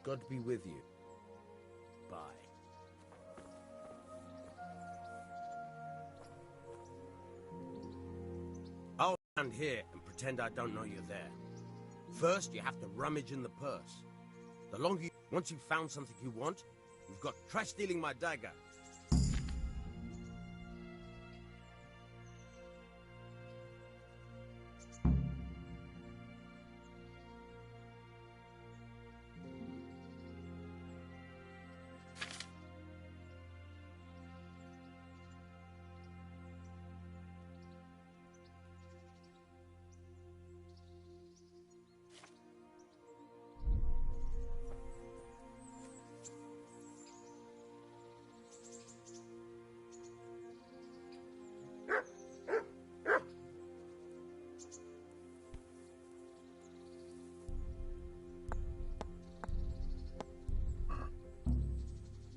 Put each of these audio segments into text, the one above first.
God be with you. Bye. I'll stand here and pretend I don't know you're there. First, you have to rummage in the purse. Once you've found something you want, you've got try stealing my dagger.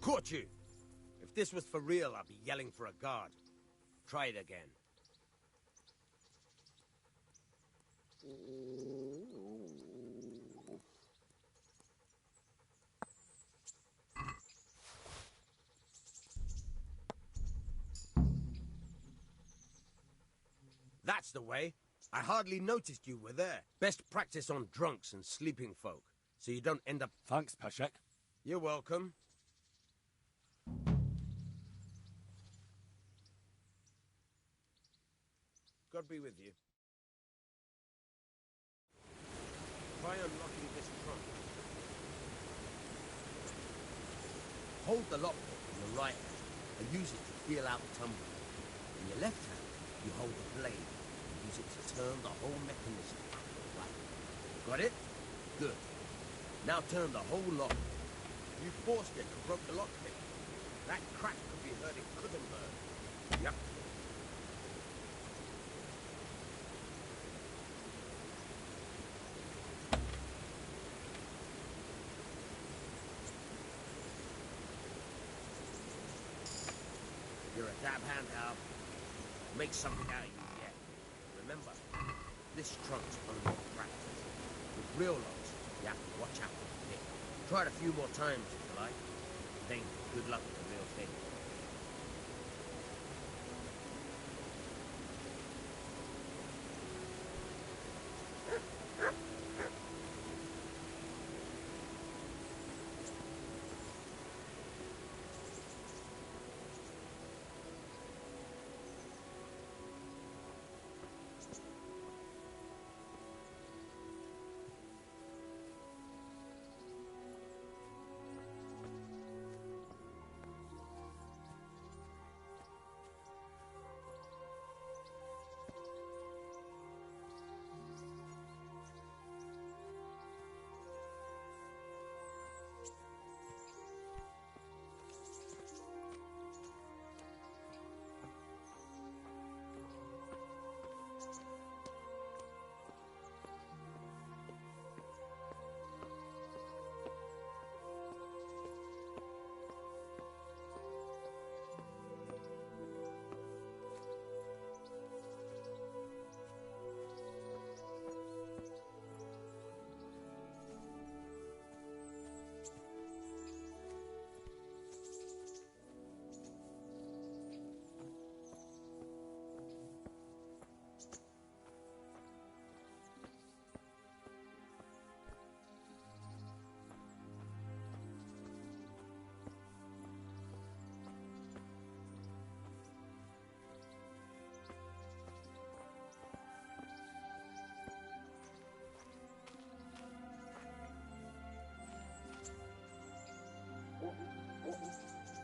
Caught you! If this was for real, I'd be yelling for a guard. Try it again. That's the way. I hardly noticed you were there. Best practice on drunks and sleeping folk, so you don't end up... Thanks, Peshek. You're welcome. God be with you. Try unlocking this trunk. Hold the lockpick in your right hand and use it to feel out the tumbler. In your left hand, you hold the blade and use it to turn the whole mechanism out the right. Got it? Good. Now turn the whole lock. You forced it and broke the lockpick. That crack could be hurting Gutenberg. Yep. You're a dab hand, Hal. Make something out of you yet. Remember, this trunk's only for practice. With real locks, you have to watch out for the pick. Try it a few more times if you like. Then good luck with the real thing.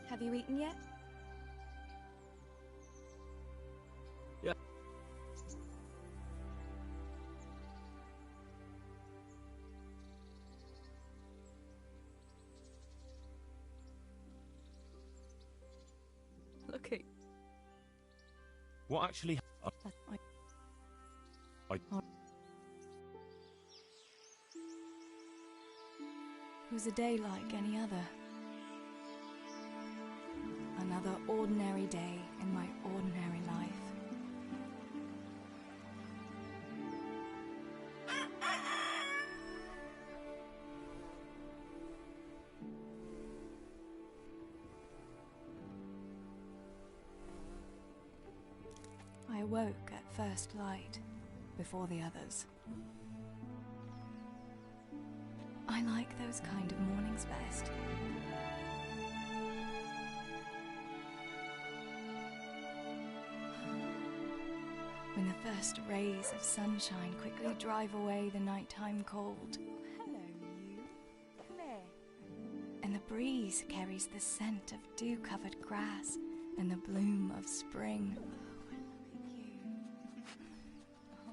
Have you eaten yet? Yeah. Look at... What actually... It was a day like any other. Another ordinary day in my ordinary life. woke at first light, before the others. I like those kind of mornings best. When the first rays of sunshine quickly drive away the nighttime cold. Hello, you. Come here. And the breeze carries the scent of dew-covered grass and the bloom of spring.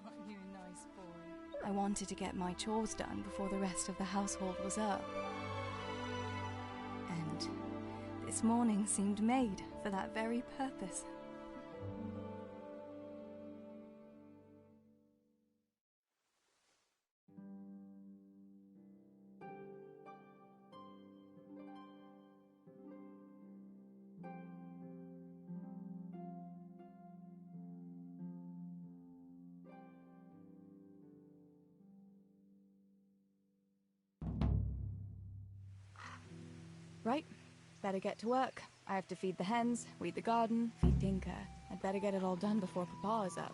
Oh, you're a nice boy. I wanted to get my chores done before the rest of the household was up. And this morning seemed made for that very purpose. Right, better get to work. I have to feed the hens, weed the garden, feed Tinker. I'd better get it all done before Papa is up.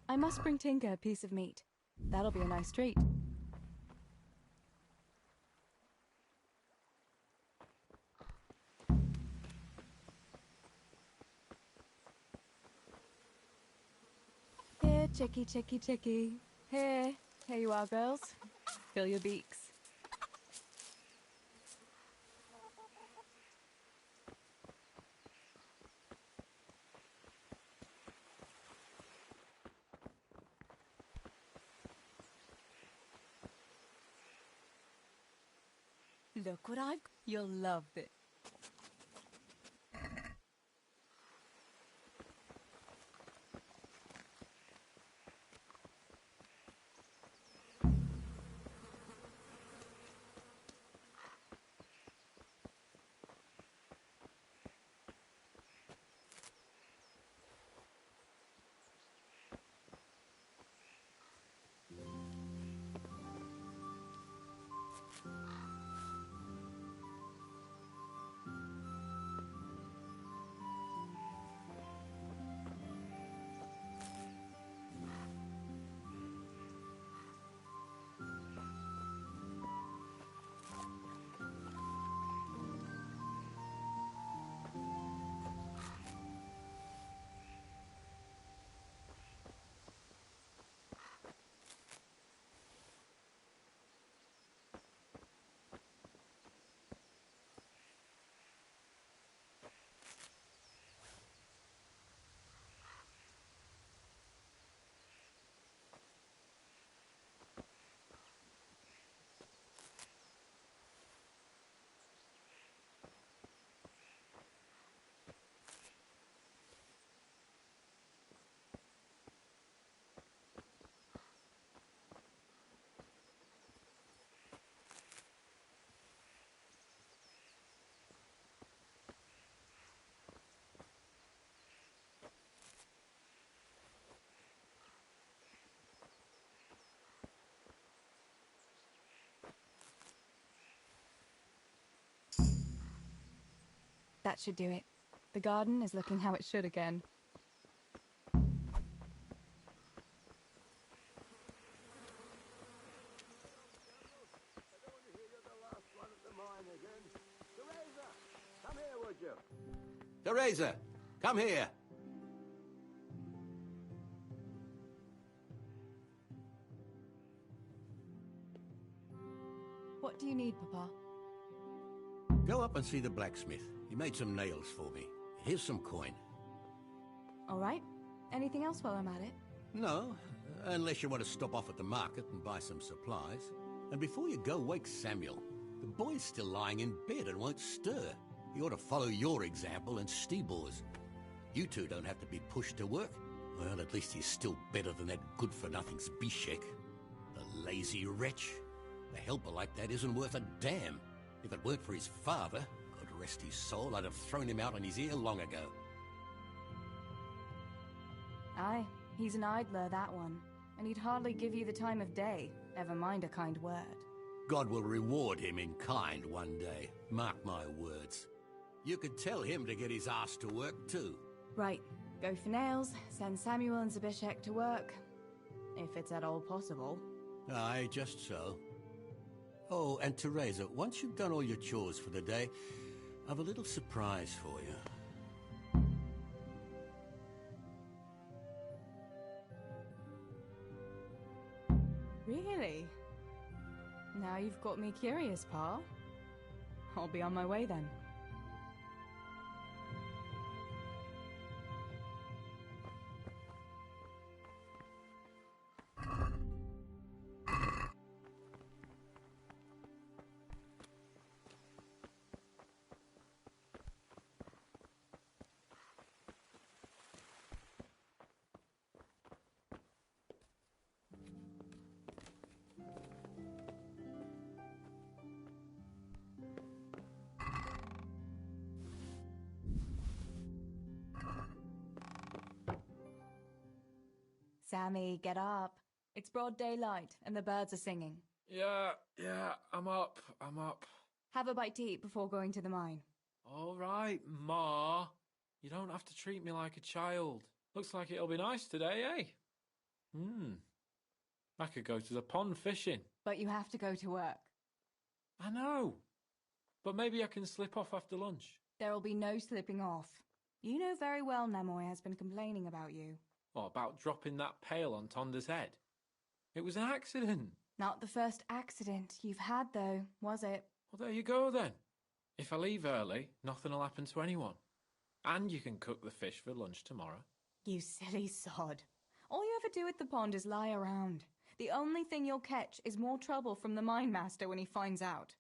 I must bring Tinker a piece of meat. That'll be a nice treat. Here, chickie, chickie, chickie. Here you are, girls. Fill your beaks. Look what I've... You'll love it. That should do it. The garden is looking how it should again. Teresa, come here. What do you need, Papa? Go up and see the blacksmith. He made some nails for me. Here's some coin. All right. Anything else while I'm at it? No, unless you want to stop off at the market and buy some supplies. And before you go, wake Samuel. The boy's still lying in bed and won't stir. He ought to follow your example and Stebor's. You two don't have to be pushed to work. Well, at least he's still better than that good-for-nothing Zbyszek. The lazy wretch. A helper like that isn't worth a damn. If it weren't for his father, God rest his soul, I'd have thrown him out on his ear long ago. Aye, he's an idler, that one. And he'd hardly give you the time of day, never mind a kind word. God will reward him in kind one day, mark my words. You could tell him to get his ass to work too. Right, go for nails, send Samuel and Zabishek to work. If it's at all possible. Aye, just so. Oh, and Teresa, once you've done all your chores for the day, I've a little surprise for you. Really? Now you've got me curious, Pa. I'll be on my way then. Sammy, get up. It's broad daylight, and the birds are singing. Yeah, I'm up. Have a bite to eat before going to the mine. All right, Ma. You don't have to treat me like a child. Looks like it'll be nice today, eh? I could go to the pond fishing. But you have to go to work. I know. But maybe I can slip off after lunch. There'll be no slipping off. You know very well Nemoy has been complaining about you. What, about dropping that pail on Tonda's head? It was an accident. Not the first accident you've had, though, was it? Well, there you go, then. If I leave early, nothing'll happen to anyone. And you can cook the fish for lunch tomorrow. You silly sod. All you ever do at the pond is lie around. The only thing you'll catch is more trouble from the mine master when he finds out.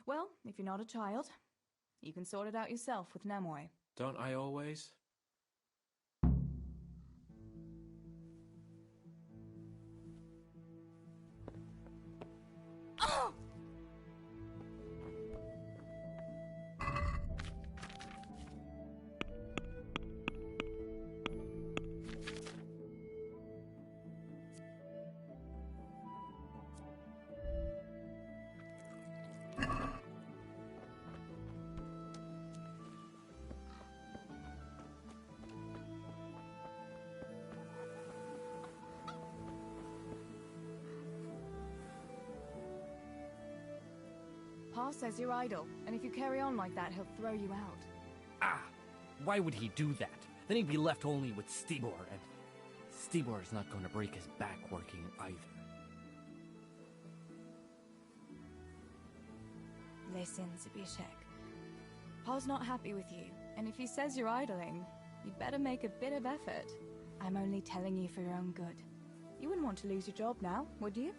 Well, if you're not a child, you can sort it out yourself with Nemoy. Don't I always? Pa says you're idle, and if you carry on like that, he'll throw you out. Ah! Why would he do that? Then he'd be left only with Stibor, and Stibor is not going to break his back working either. Listen, Zabishek. Pa's not happy with you, and if he says you're idling, you'd better make a bit of effort. I'm only telling you for your own good. You wouldn't want to lose your job now, would you?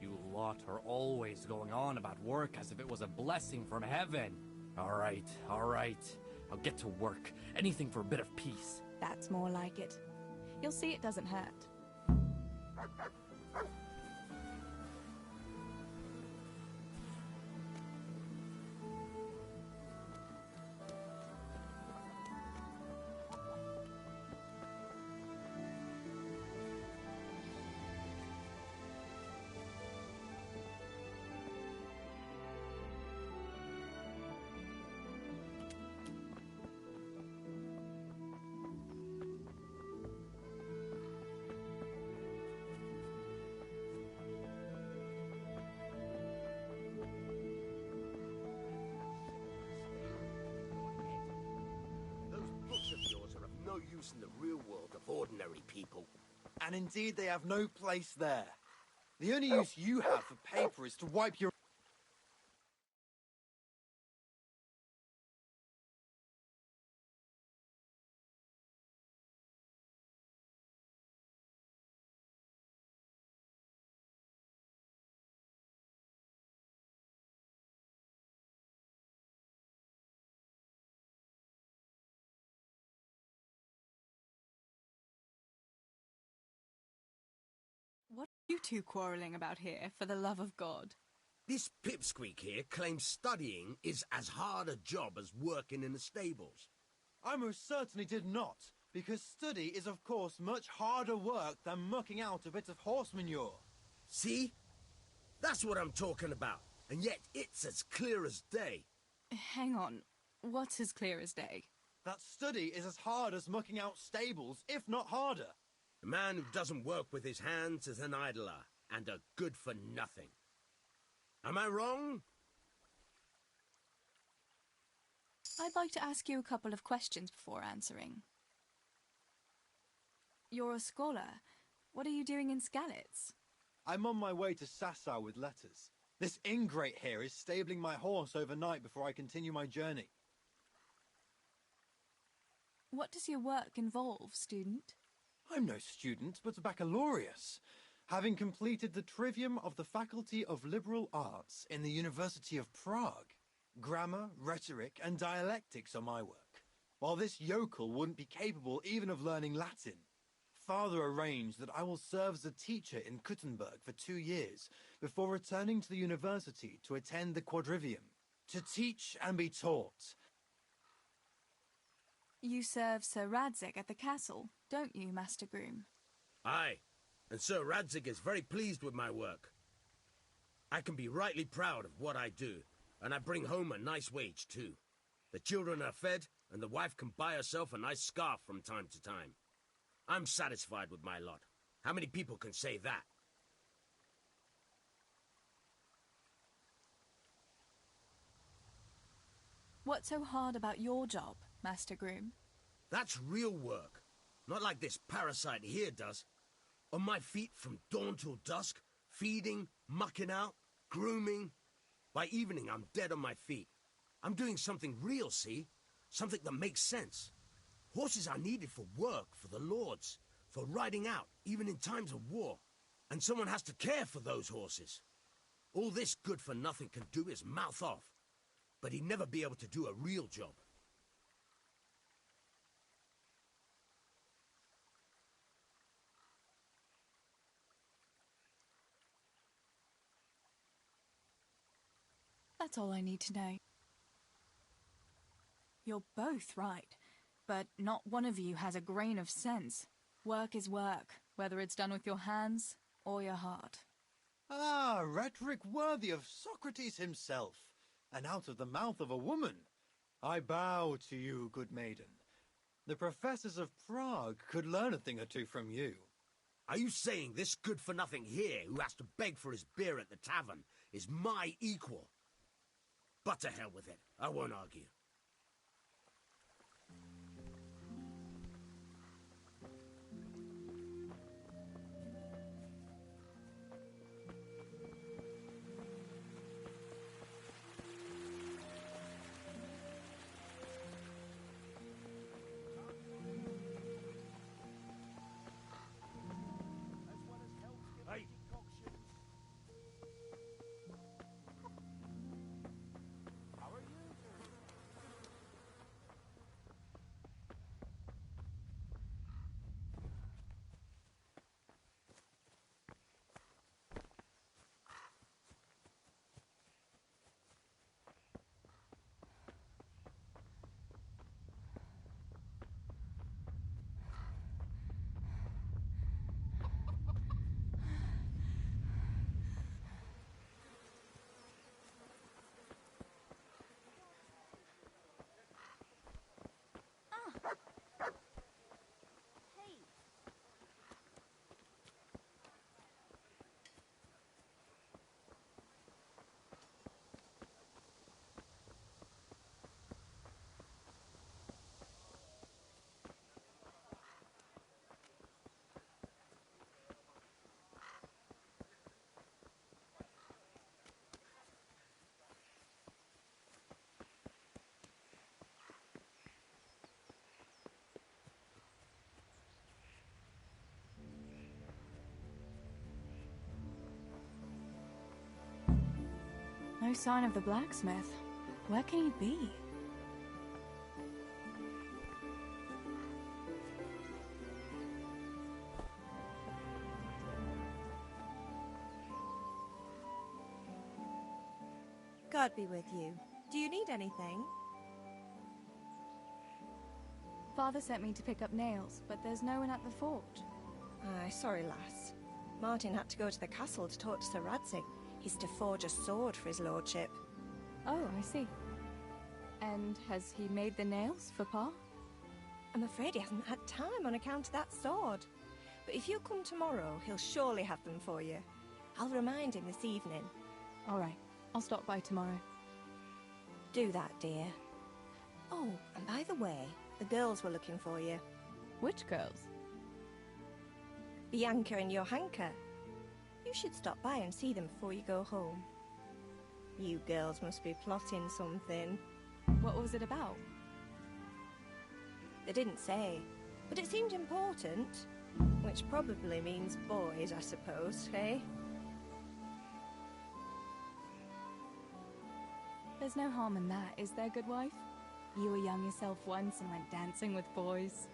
You lot are always going on about work as if it was a blessing from heaven. All right. I'll get to work. Anything for a bit of peace. That's more like it. You'll see it doesn't hurt. Use in the real world of ordinary people. And indeed they have no place there. The only use you have for paper is to wipe your You two quarrelling about here, for the love of God. This pipsqueak here claims studying is as hard a job as working in the stables. I most certainly did not, because study is of course much harder work than mucking out a bit of horse manure. See? That's what I'm talking about. And yet it's as clear as day. Hang on. What's as clear as day? That study is as hard as mucking out stables, if not harder. A man who doesn't work with his hands is an idler and a good for nothing. Am I wrong? I'd like to ask you a couple of questions before answering. You're a scholar. What are you doing in Skalitz? I'm on my way to Sasau with letters. This ingrate here is stabling my horse overnight before I continue my journey. What does your work involve, student? I'm no student, but a baccalaureus, having completed the trivium of the Faculty of Liberal Arts in the University of Prague. Grammar, rhetoric, and dialectics are my work, while this yokel wouldn't be capable even of learning Latin. Father arranged that I will serve as a teacher in Kuttenberg for 2 years before returning to the university to attend the quadrivium, to teach and be taught. You serve Sir Radzig at the castle, don't you, Master Groom? Aye, and Sir Radzig is very pleased with my work. I can be rightly proud of what I do, and I bring home a nice wage too. The children are fed, and the wife can buy herself a nice scarf from time to time. I'm satisfied with my lot. How many people can say that? What's so hard about your job, Master Groom? That's real work. Not like this parasite here does. On my feet from dawn till dusk, feeding, mucking out, grooming. By evening, I'm dead on my feet. I'm doing something real, see? Something that makes sense. Horses are needed for work, for the lords, for riding out, even in times of war. And someone has to care for those horses. All this good-for-nothing can do is mouth off. But he'd never be able to do a real job. That's all I need to know. You're both right, but not one of you has a grain of sense. Work is work, whether it's done with your hands or your heart. Ah, rhetoric worthy of Socrates himself, and out of the mouth of a woman. I bow to you, good maiden. The professors of Prague could learn a thing or two from you. Are you saying this good-for-nothing here, who has to beg for his beer at the tavern, is my equal? But to hell with it. I won't argue. Hey. No sign of the blacksmith. Where can he be? God be with you. Do you need anything? Father sent me to pick up nails, but there's no one at the forge. Aye, sorry, lass. Martin had to go to the castle to talk to Sir Radzig. He's to forge a sword for his lordship. Oh, I see. And has he made the nails for Pa? I'm afraid he hasn't had time on account of that sword. But if you come tomorrow, he'll surely have them for you. I'll remind him this evening. All right, I'll stop by tomorrow. Do that, dear. Oh, and by the way, the girls were looking for you. Which girls? Bianca and Johanka. You should stop by and see them before you go home. You girls must be plotting something. What was it about? They didn't say, but it seemed important. Which probably means boys, I suppose, eh? There's no harm in that, is there, good wife? You were young yourself once and went dancing with boys.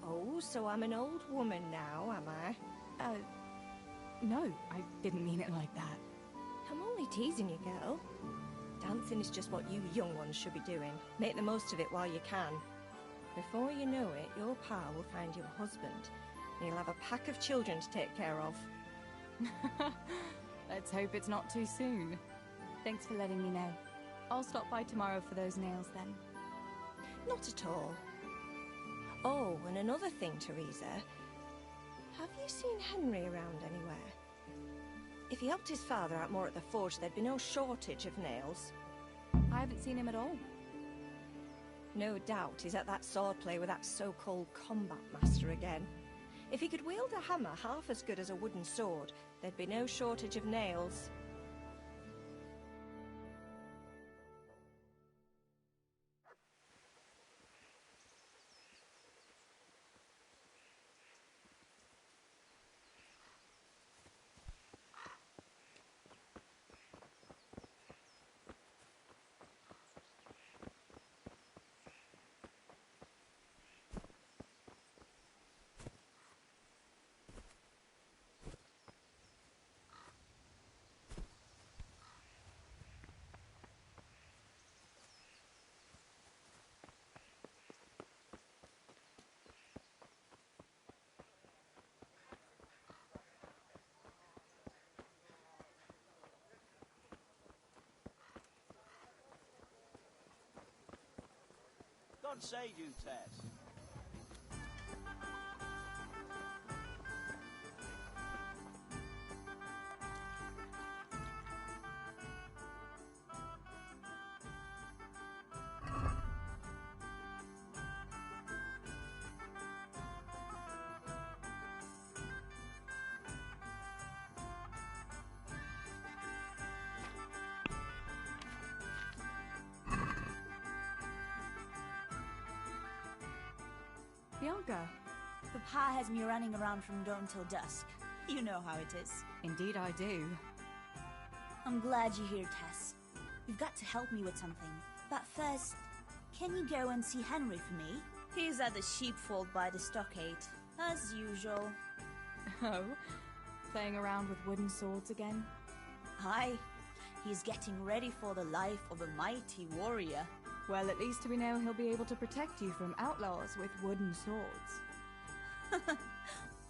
Oh, so I'm an old woman now, am I? No, I didn't mean it like that. I'm only teasing you, girl. Dancing is just what you young ones should be doing. Make the most of it while you can. Before you know it, your pa will find you a husband, and you'll have a pack of children to take care of. Let's hope it's not too soon. Thanks for letting me know. I'll stop by tomorrow for those nails then. Not at all. Oh, and another thing, Teresa. Have you seen Henry around anywhere? If he helped his father out more at the forge, there'd be no shortage of nails. I haven't seen him at all. No doubt he's at that swordplay with that so-called combat master again. If he could wield a hammer half as good as a wooden sword, there'd be no shortage of nails. God save you, Tess. Bianca. Papa has me running around from dawn till dusk. You know how it is. Indeed I do. I'm glad you're here, Tess. You've got to help me with something. But first, can you go and see Henry for me? He's at the sheepfold by the stockade, as usual. Oh? Playing around with wooden swords again? Aye. He's getting ready for the life of a mighty warrior. Well, at least we know he'll be able to protect you from outlaws with wooden swords.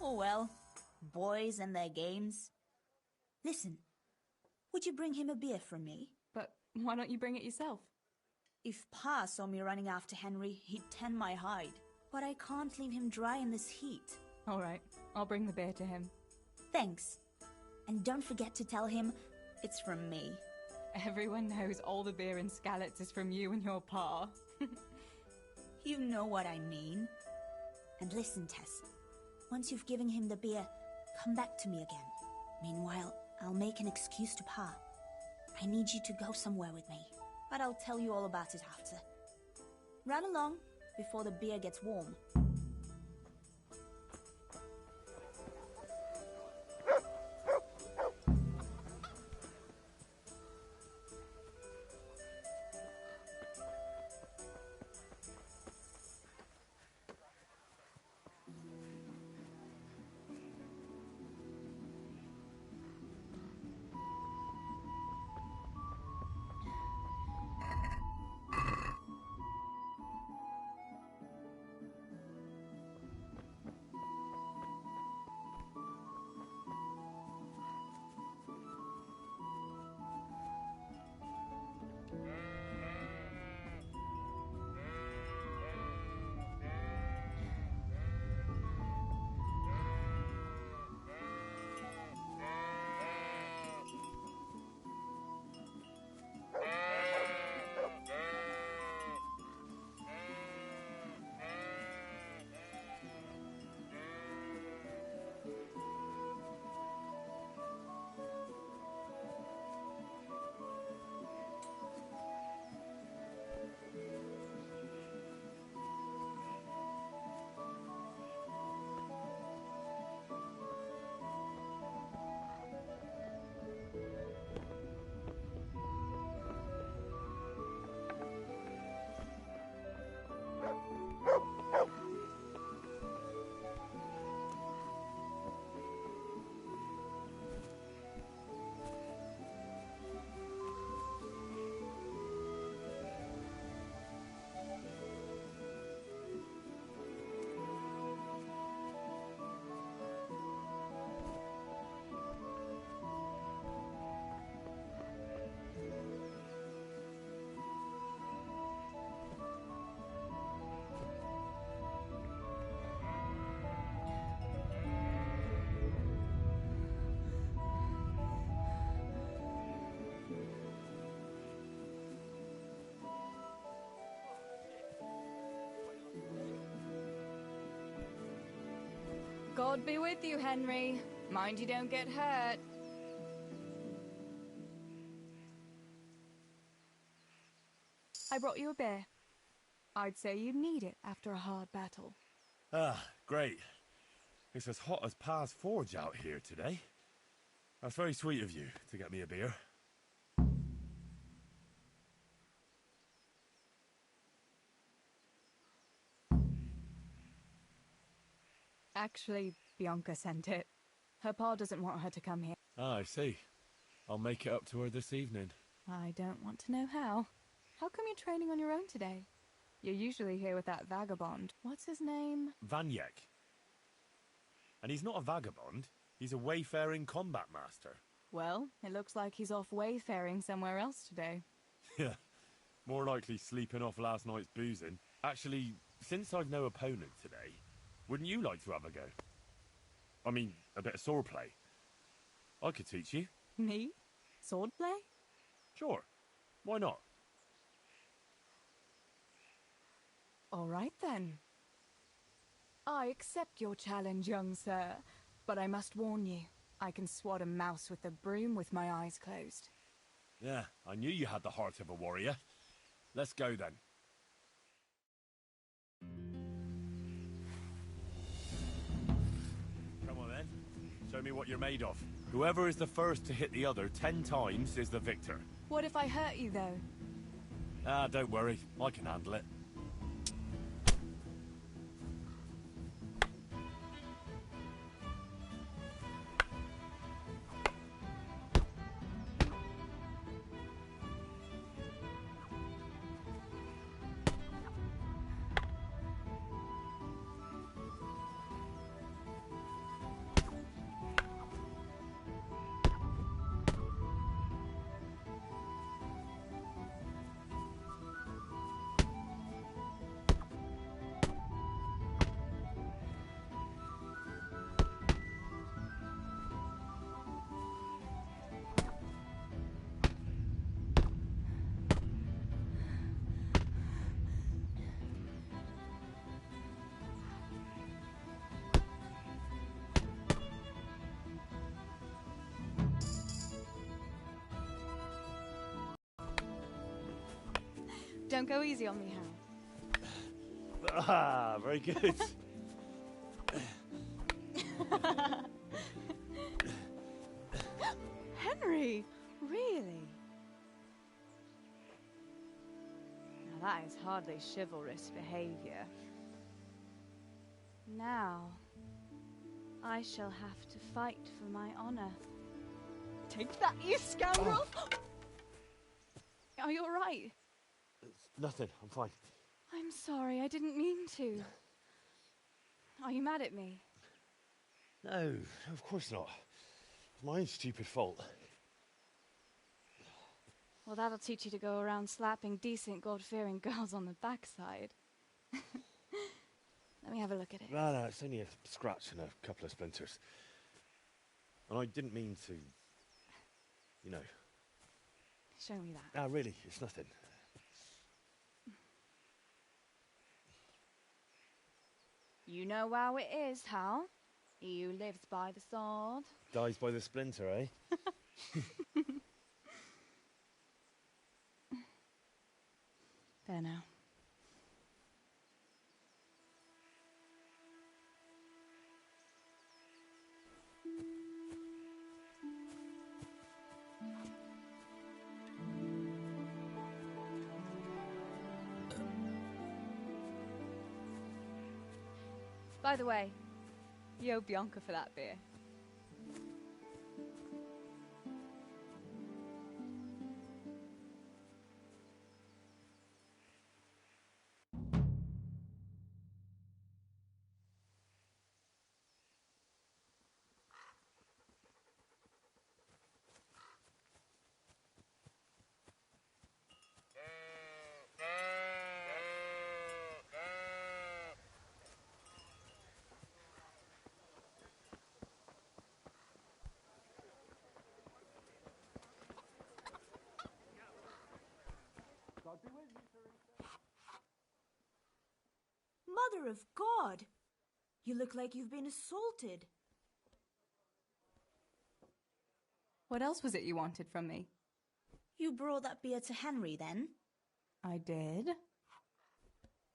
Oh well, boys and their games. Listen, would you bring him a beer from me? But why don't you bring it yourself? If Pa saw me running after Henry, he'd tan my hide. But I can't leave him dry in this heat. All right, I'll bring the beer to him. Thanks. And don't forget to tell him it's from me. Everyone knows all the beer in Skalitz is from you and your pa. You know what I mean. And listen, Tess. Once you've given him the beer, come back to me again. Meanwhile, I'll make an excuse to Pa. I need you to go somewhere with me, but I'll tell you all about it after. Run along before the beer gets warm. God be with you, Henry. Mind you don't get hurt. I brought you a beer. I'd say you need it after a hard battle. Ah, great. It's as hot as Pa's Forge out here today. That's very sweet of you to get me a beer. Actually, Bianca sent it. Her pa doesn't want her to come here. Ah, I see. I'll make it up to her this evening. I don't want to know how. How come you're training on your own today? You're usually here with that vagabond. What's his name? Vanyek. And he's not a vagabond. He's a wayfaring combat master. Well, it looks like he's off wayfaring somewhere else today. Yeah. More likely sleeping off last night's boozing. Actually, since I've no opponent today, wouldn't you like to have a go? I mean, a bit of swordplay. I could teach you. Me? Swordplay? Sure. Why not? All right then. I accept your challenge, young sir, but I must warn you, I can swat a mouse with a broom with my eyes closed. Yeah, I knew you had the heart of a warrior. Let's go then. Come on then. Show me what you're made of. Whoever is the first to hit the other 10 times is the victor. What if I hurt you, though? Ah, don't worry. I can handle it. Don't go easy on me, Hal. Ah, very good. Henry! Really? Now that is hardly chivalrous behavior. Now, I shall have to fight for my honor. Take that, you scoundrel! Oh. Are you alright? Nothing, I'm fine. I'm sorry, I didn't mean to. Are you mad at me? No, of course not. It's my own stupid fault. Well, that'll teach you to go around slapping decent, God-fearing girls on the backside. Let me have a look at it. No, it's only a scratch and a couple of splinters. And I didn't mean to, you know. Show me that. Ah, really, it's nothing. You know how it is, Hal. He who lives by the sword Dies by the splinter, eh? There now. By the way, you owe Bianca for that beer. Mother of God! You look like you've been assaulted. What else was it you wanted from me? You brought that beer to Henry, then? I did.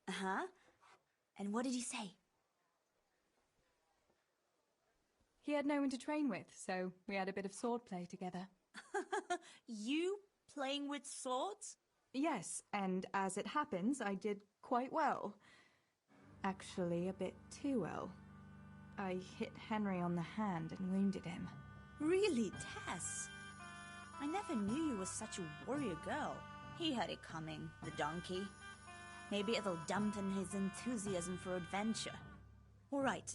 Uh-huh. And what did he say? He had no one to train with, so we had a bit of swordplay together. You playing with swords? Yes, and as it happens, I did quite well. Actually, a bit too well. I hit Henry on the hand and wounded him. Really, Tess? I never knew you were such a warrior girl. He had it coming, the donkey. Maybe it'll dampen his enthusiasm for adventure. All right,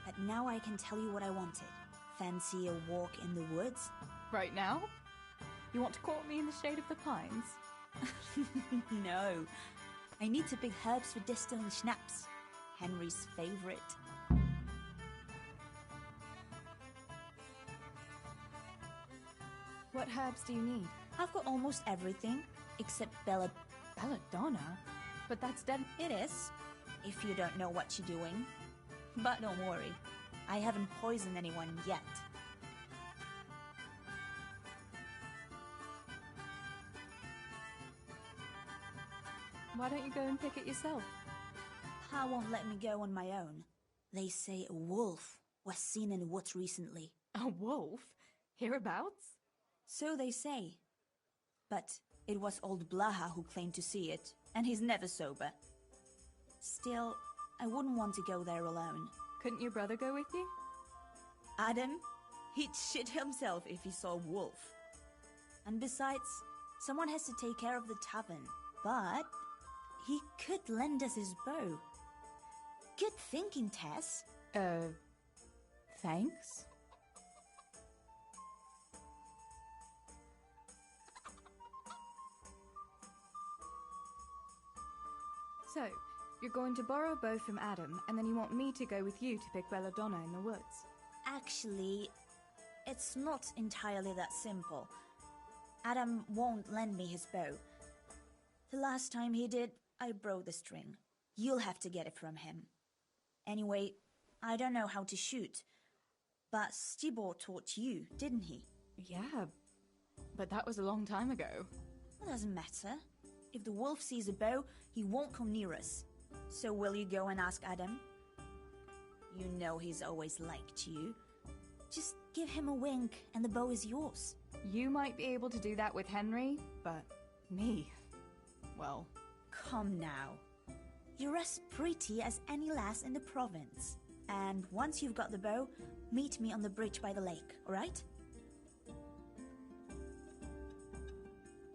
but now I can tell you what I wanted. Fancy a walk in the woods? Right now? You want to court me in the shade of the pines? No. I need to pick herbs for distilling schnapps. Henry's favorite. What herbs do you need? I've got almost everything, except Belladonna? But that's dead. It is, if you don't know what you're doing. But don't worry, I haven't poisoned anyone yet. Why don't you go and pick it yourself? Pa won't let me go on my own. They say a wolf was seen in the woods recently. A wolf? Hereabouts? So they say. But it was old Blaha who claimed to see it, and he's never sober. Still, I wouldn't want to go there alone. Couldn't your brother go with you? Adam? He'd shit himself if he saw a wolf. And besides, someone has to take care of the tavern. But he could lend us his bow. Good thinking, Tess. Thanks? So, you're going to borrow a bow from Adam, and then you want me to go with you to pick Belladonna in the woods? Actually, it's not entirely that simple. Adam won't lend me his bow. The last time he did, I broke the string. You'll have to get it from him. Anyway, I don't know how to shoot. But Stibor taught you, didn't he? Yeah, but that was a long time ago. It doesn't matter. If the wolf sees a bow, he won't come near us. So will you go and ask Adam? You know he's always liked you. Just give him a wink and the bow is yours. You might be able to do that with Henry, but me, well... Come now. You're as pretty as any lass in the province. And once you've got the bow, meet me on the bridge by the lake, alright?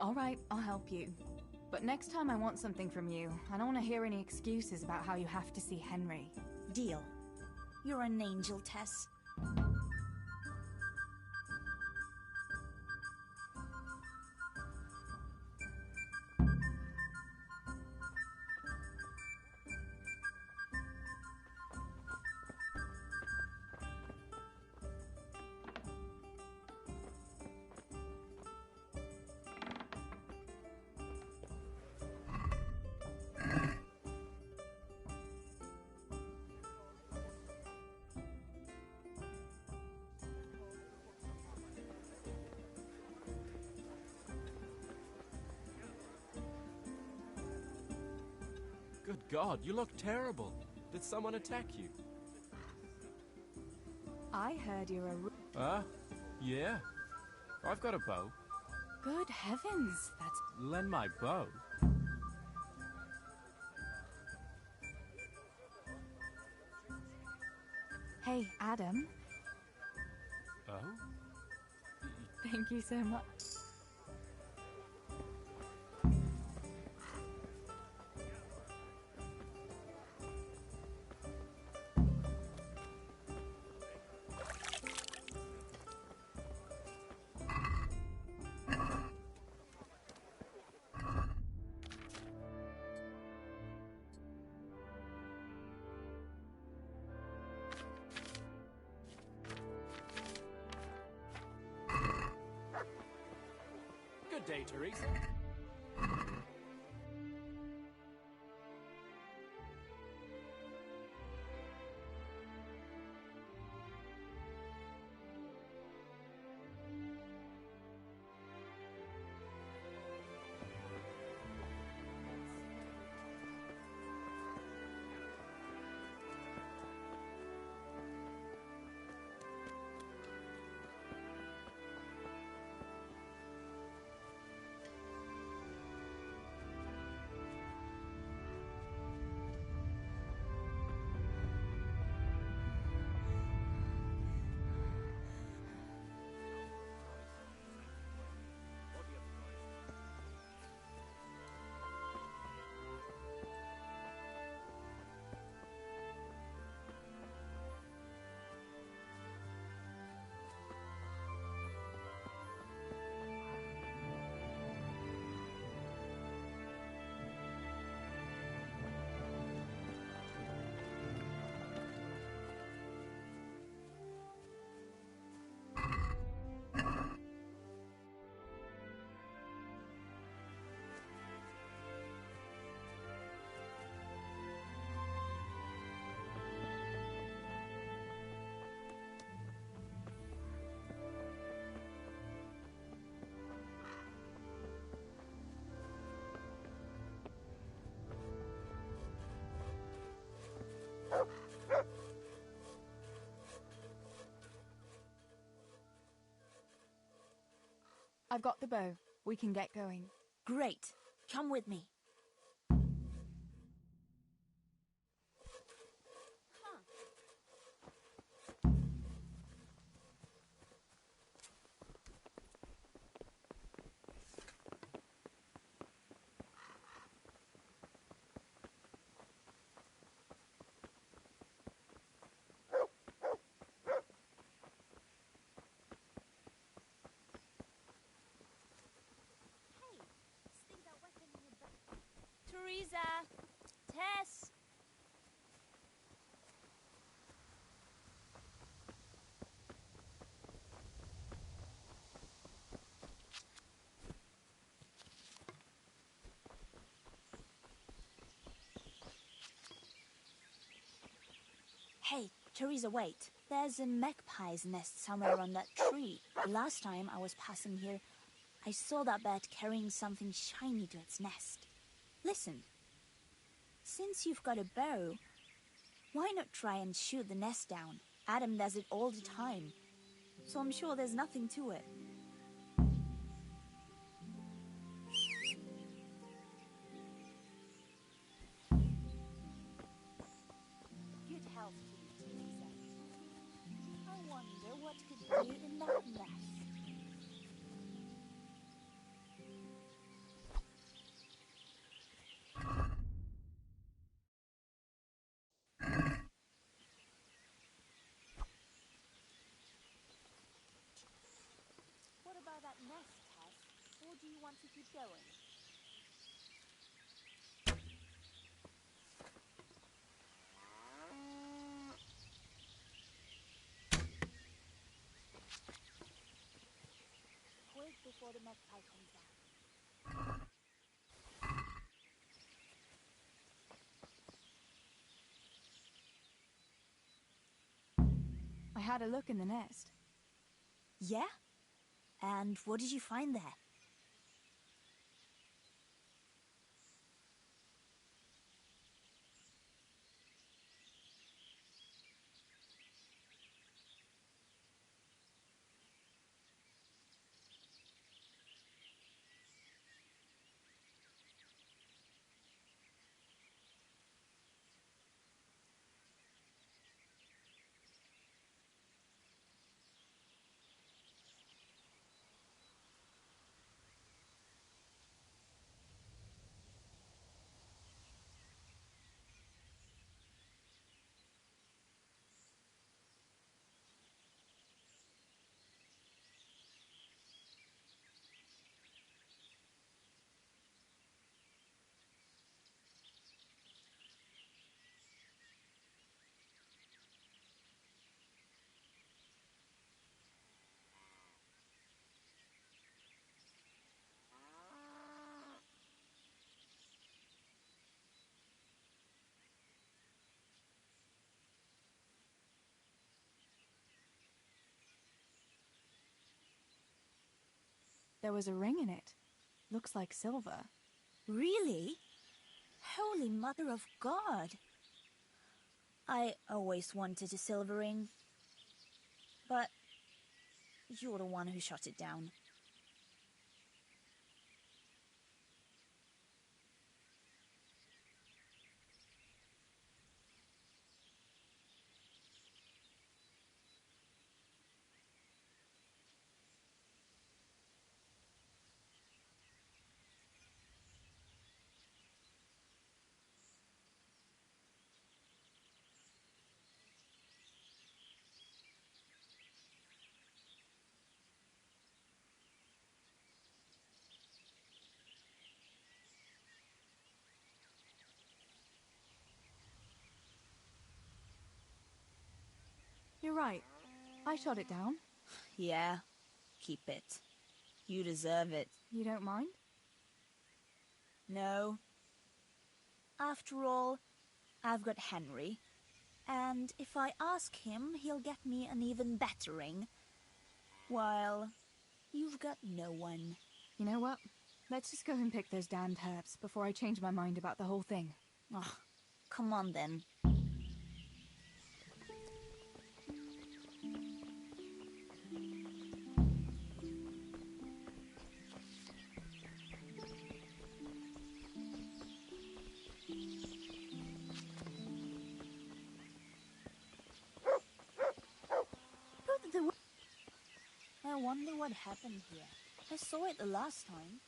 Alright, I'll help you. But next time I want something from you, I don't want to hear any excuses about how you have to see Henry. Deal. You're an angel, Tess. Good God, you look terrible. Did someone attack you? I heard you're a... Yeah. I've got a bow. Good heavens, that's... Lend my bow? Hey, Adam. Oh? Thank you so much. Good day, Teresa. I've got the bow. We can get going. Great. Come with me. Teresa! Tess! Hey, Teresa, wait. There's a magpie's nest somewhere on that tree. Last time I was passing here, I saw that bird carrying something shiny to its nest. Listen. Since you've got a bow, why not try and shoot the nest down? Adam does it all the time, so I'm sure there's nothing to it. Good health to you, Teresa. I wonder what could be in that nest. What about that nest, Tess? Or do you want to keep going? Quick before the magpie comes back. I had a look in the nest. Yeah? And what did you find there? There was a ring in it. Looks like silver. Really? Holy Mother of God! I always wanted a silver ring. But you're the one who shot it down. You're right. I shot it down. Yeah, keep it. You deserve it. You don't mind? No. After all, I've got Henry. And if I ask him, he'll get me an even better ring. While you've got no one. You know what? Let's just go and pick those damned herbs before I change my mind about the whole thing. Oh, come on then. wonder what happened here. I saw it the last time,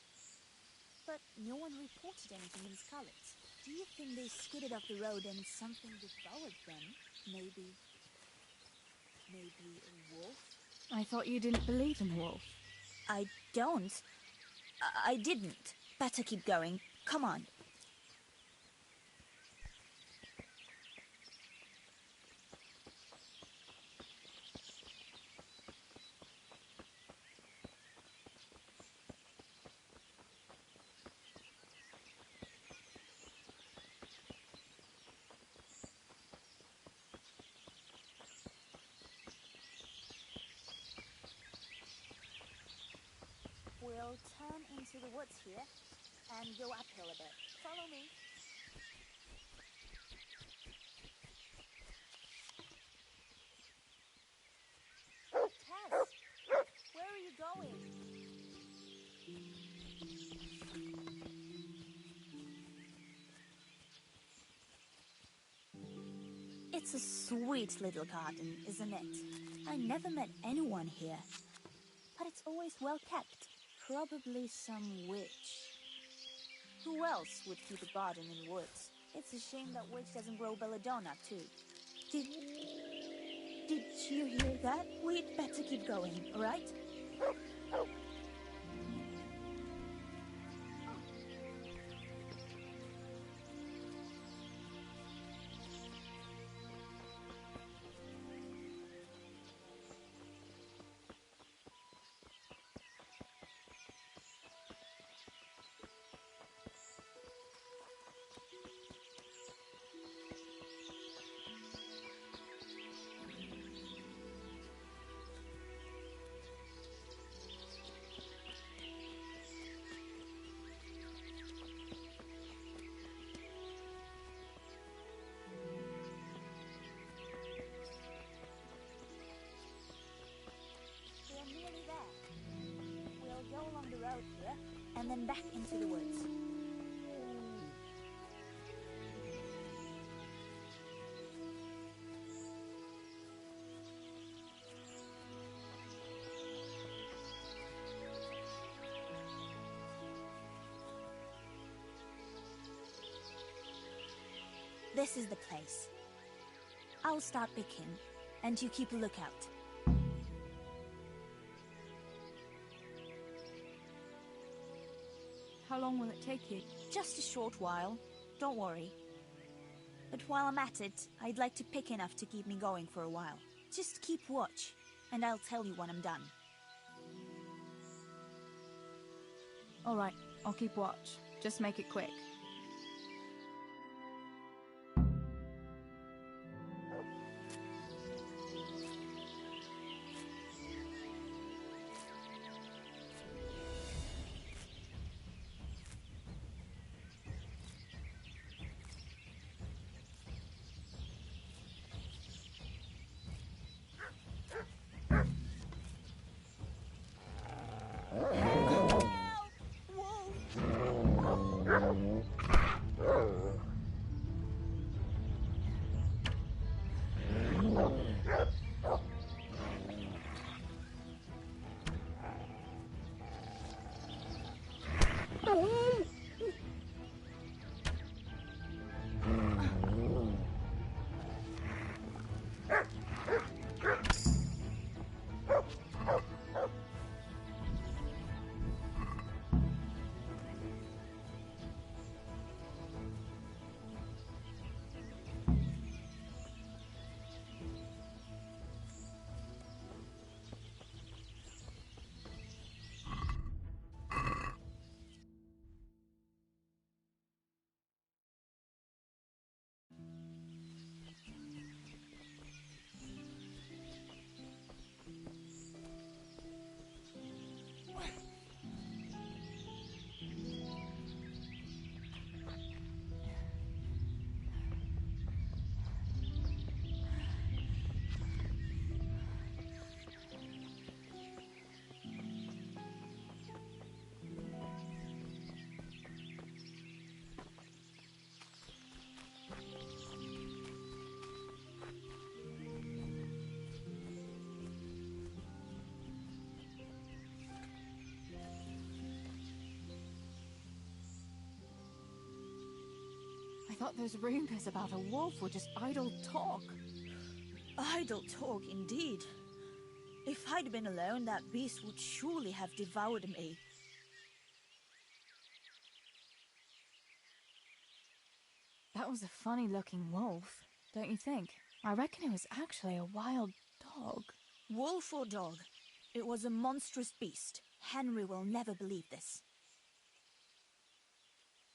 but no one reported anything in Scarlet. Do you think they skidded off the road and something devoured them? Maybe a wolf? I thought you didn't believe in the wolf. I don't. I didn't. Better keep going. Come on. We'll turn into the woods here and go uphill a bit. Follow me. Tess, where are you going? It's a sweet little garden, isn't it? I never met anyone here, but it's always well kept. Probably some witch. Who else would keep a garden in the woods? It's a shame that witch doesn't grow belladonna, too. Did you hear that? We'd better keep going, all right? Go along the road here, and then back into the woods. This is the place. I'll start picking, and you keep a lookout. How long will it take you? Just a short while. Don't worry. But while I'm at it, I'd like to pick enough to keep me going for a while. Just keep watch, and I'll tell you when I'm done. All right, I'll keep watch. Just make it quick. thought those rumors about a wolf were just idle talk. Idle talk, indeed. If I'd been alone, that beast would surely have devoured me. That was a funny-looking wolf, don't you think? I reckon it was actually a wild dog. Wolf or dog, it was a monstrous beast. Henry will never believe this.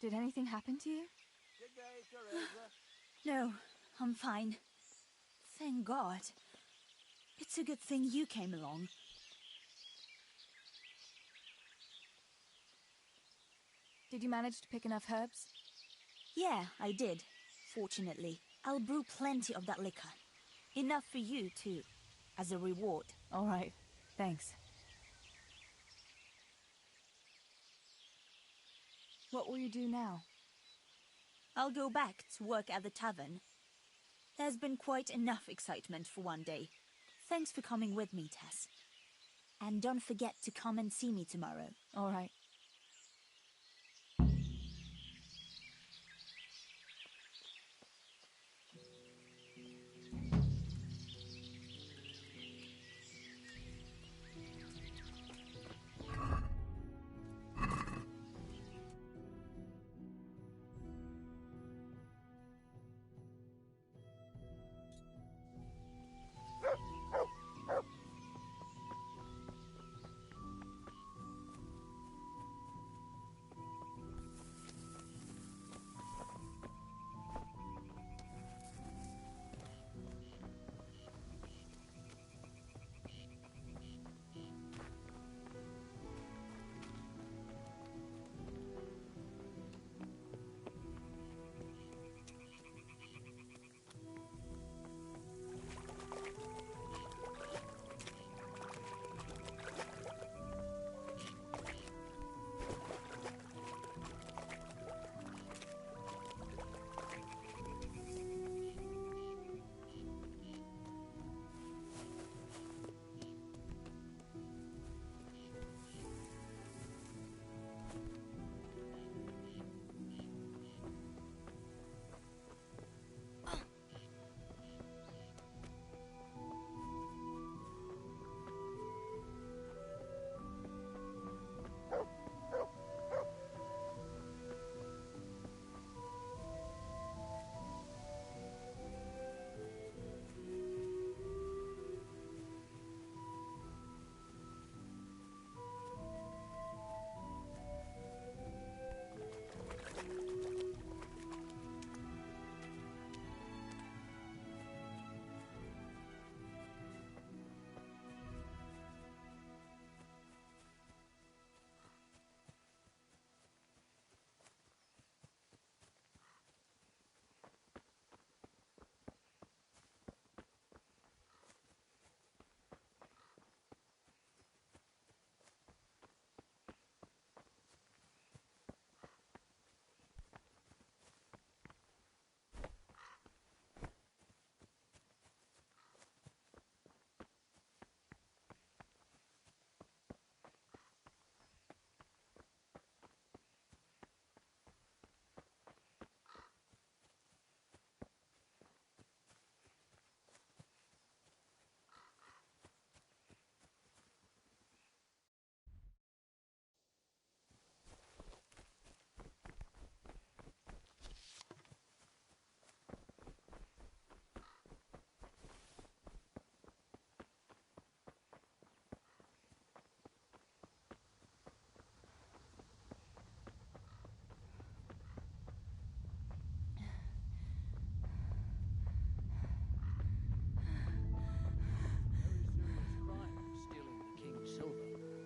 Did anything happen to you? Good day, Teresa. No, I'm fine. Thank God. It's a good thing you came along. Did you manage to pick enough herbs? Yeah, I did. Fortunately, I'll brew plenty of that liquor. Enough for you, too, as a reward. All right, thanks. What will you do now? I'll go back to work at the tavern. There's been quite enough excitement for one day. Thanks for coming with me, Tess. And don't forget to come and see me tomorrow. All right.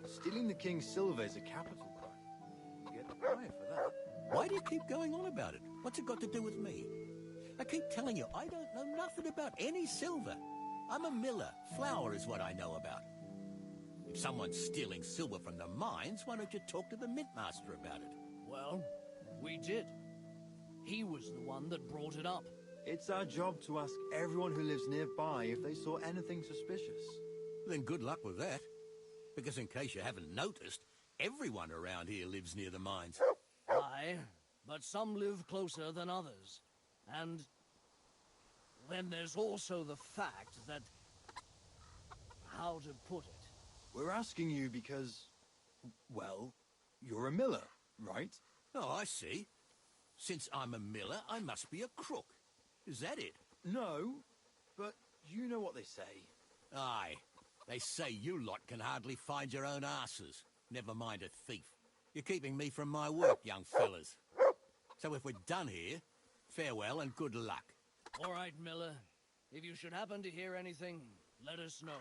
Stealing the king's silver is a capital crime. You get the fire for that. Why do you keep going on about it? What's it got to do with me? I keep telling you, I don't know nothing about any silver. I'm a miller. Flour is what I know about. If someone's stealing silver from the mines, why don't you talk to the mint master about it? Well, we did. He was the one that brought it up. It's our job to ask everyone who lives nearby if they saw anything suspicious. Then good luck with that. Because in case you haven't noticed, everyone around here lives near the mines. Aye, but some live closer than others. And then there's also the fact that... how to put it? We're asking you because, well, you're a miller, right? Oh, I see. Since I'm a miller, I must be a crook. Is that it? No, but you know what they say. Aye. They say you lot can hardly find your own asses. Never mind a thief. You're keeping me from my work, young fellas. So if we're done here, farewell and good luck. All right, Miller. If you should happen to hear anything, let us know.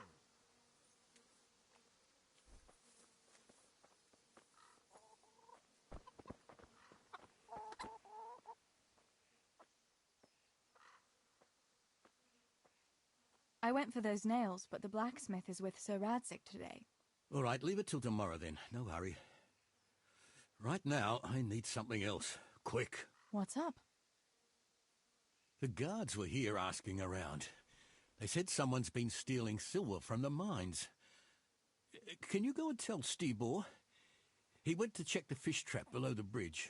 I went for those nails, but the blacksmith is with Sir Radzik today. All right, leave it till tomorrow then. No hurry. Right now, I need something else. Quick. What's up? The guards were here asking around. They said someone's been stealing silver from the mines. Can you go and tell Stibor? He went to check the fish trap below the bridge.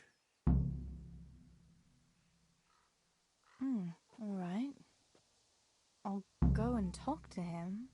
All right. I'll go and talk to him.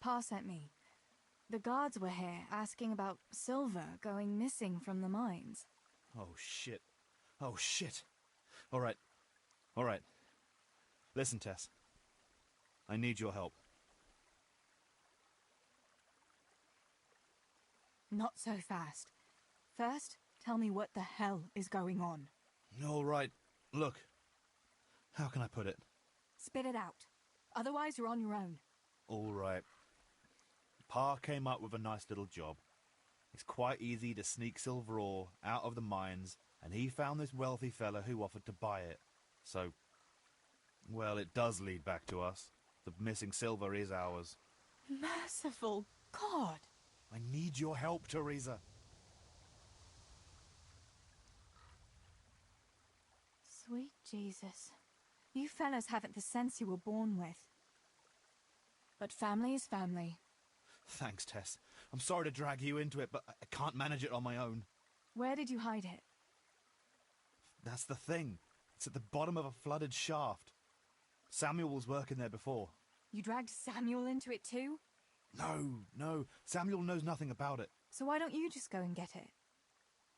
Pa sent me. The guards were here asking about silver going missing from the mines. Oh, shit. Oh, shit. All right. All right. Listen, Tess. I need your help. Not so fast. First, tell me what the hell is going on. All right. Look. How can I put it? Spit it out. Otherwise, you're on your own. All right. Pa came up with a nice little job. It's quite easy to sneak silver ore out of the mines, and he found this wealthy fella who offered to buy it. So, well, it does lead back to us. The missing silver is ours. Merciful God! I need your help, Teresa. Sweet Jesus. You fellas haven't the sense you were born with. But family is family. Thanks, Tess. I'm sorry to drag you into it, but I can't manage it on my own. Where did you hide it? That's the thing. It's at the bottom of a flooded shaft. Samuel was working there before. You dragged Samuel into it too? No. Samuel knows nothing about it. So why don't you just go and get it?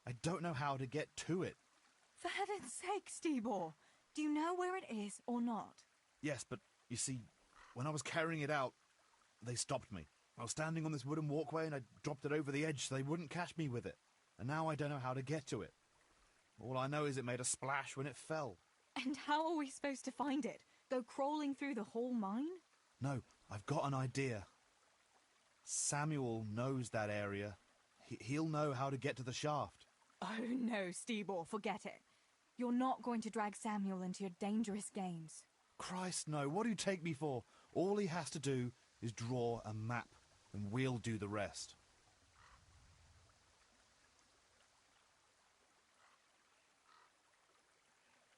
I don't know how to get to it. For heaven's sake, Stibor! Do you know where it is or not? Yes, but you see, when I was carrying it out, they stopped me. I was standing on this wooden walkway and I dropped it over the edge so they wouldn't catch me with it. And now I don't know how to get to it. All I know is it made a splash when it fell. And how are we supposed to find it? Go crawling through the whole mine? No, I've got an idea. Samuel knows that area. He'll know how to get to the shaft. Oh no, Stibor, forget it. You're not going to drag Samuel into your dangerous games. Christ, no. What do you take me for? All he has to do is draw a map, and we'll do the rest.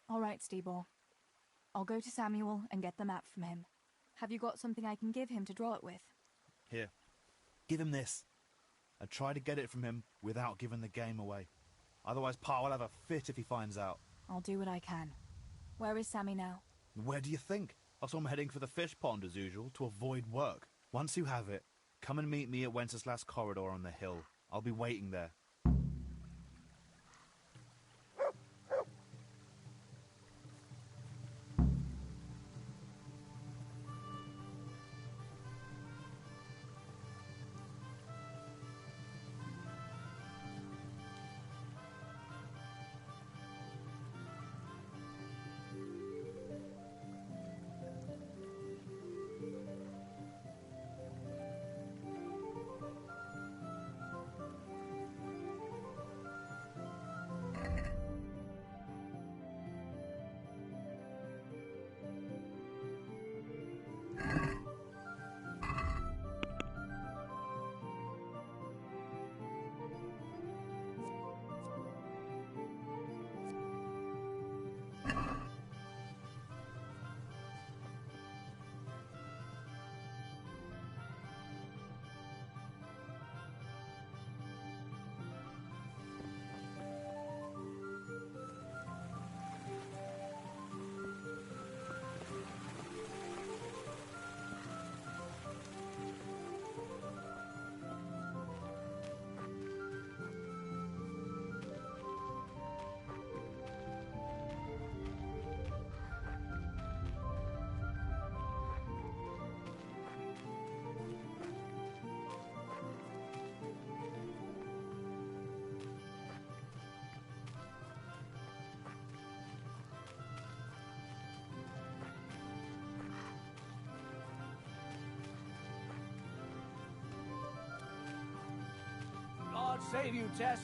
All right, Stibor. I'll go to Samuel and get the map from him. Have you got something I can give him to draw it with? Here. Give him this. And try to get it from him without giving the game away. Otherwise, Pa will have a fit if he finds out. I'll do what I can. Where is Sammy now? Where do you think? I saw him heading for the fish pond as usual, to avoid work. Once you have it, come and meet me at Wenceslas Corridor on the hill. I'll be waiting there. save you, Tess.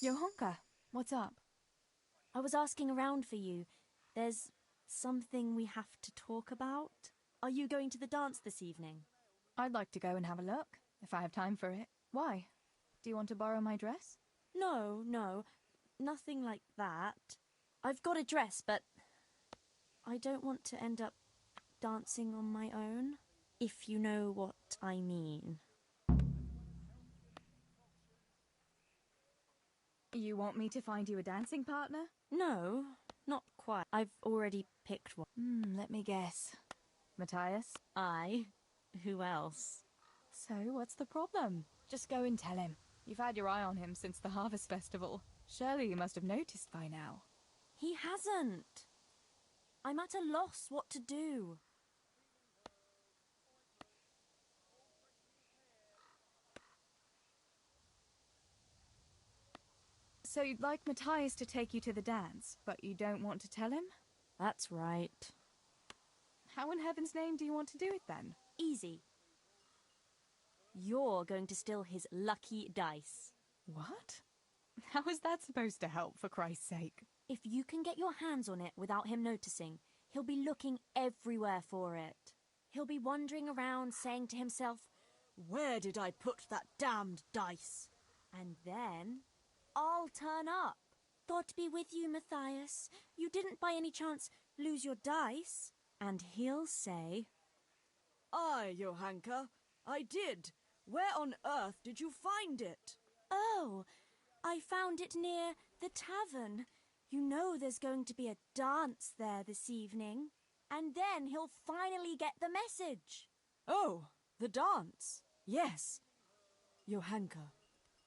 Johanka, what's up? I was asking around for you. There's something we have to talk about. Are you going to the dance this evening? I'd like to go and have a look, if I have time for it. Why? Do you want to borrow my dress? No, nothing like that. I've got a dress, but I don't want to end up dancing on my own, if you know what I mean. You want me to find you a dancing partner? No, not quite. I've already picked one. Let me guess. Matthias? I? Who else? So, what's the problem? Just go and tell him. You've had your eye on him since the Harvest Festival. Surely you must have noticed by now. He hasn't. I'm at a loss what to do. So you'd like Matthias to take you to the dance, but you don't want to tell him? That's right. How in heaven's name do you want to do it then? Easy. You're going to steal his lucky dice. What? How is that supposed to help, for Christ's sake? If you can get your hands on it without him noticing, he'll be looking everywhere for it. He'll be wandering around saying to himself, "Where did I put that damned dice?" And then I'll turn up. God be with you, Matthias. You didn't by any chance lose your dice? And he'll say, "Aye, Johanka, I did. Where on earth did you find it?" "Oh, I found it near the tavern. You know there's going to be a dance there this evening." And then he'll finally get the message. "Oh, the dance. Yes. Johanka,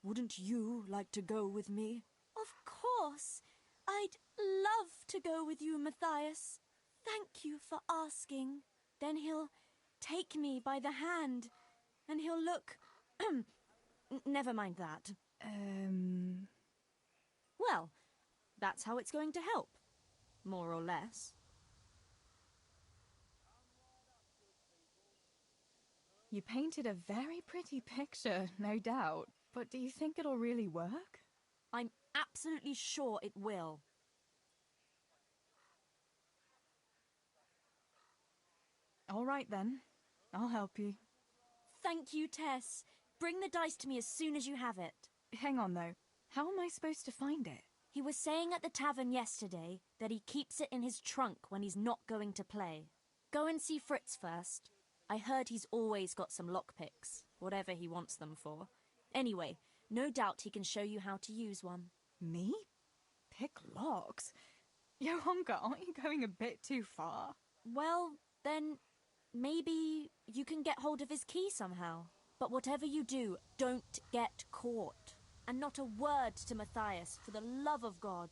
wouldn't you like to go with me?" Of course. I'd love to go with you, Matthias. Thank you for asking. Then he'll take me by the hand, and he'll look... Never mind that. Well, that's how it's going to help. More or less. You painted a very pretty picture, no doubt. But do you think it'll really work? I'm absolutely sure it will. All right, then. I'll help you. Thank you, Tess. Bring the dice to me as soon as you have it. Hang on, though. How am I supposed to find it? He was saying at the tavern yesterday that he keeps it in his trunk when he's not going to play. Go and see Fritz first. I heard he's always got some lockpicks, whatever he wants them for. Anyway, no doubt he can show you how to use one. Me? Pick locks? Johanka, aren't you going a bit too far? Well, then maybe you can get hold of his key somehow. But whatever you do, don't get caught. And not a word to Matthias, for the love of God.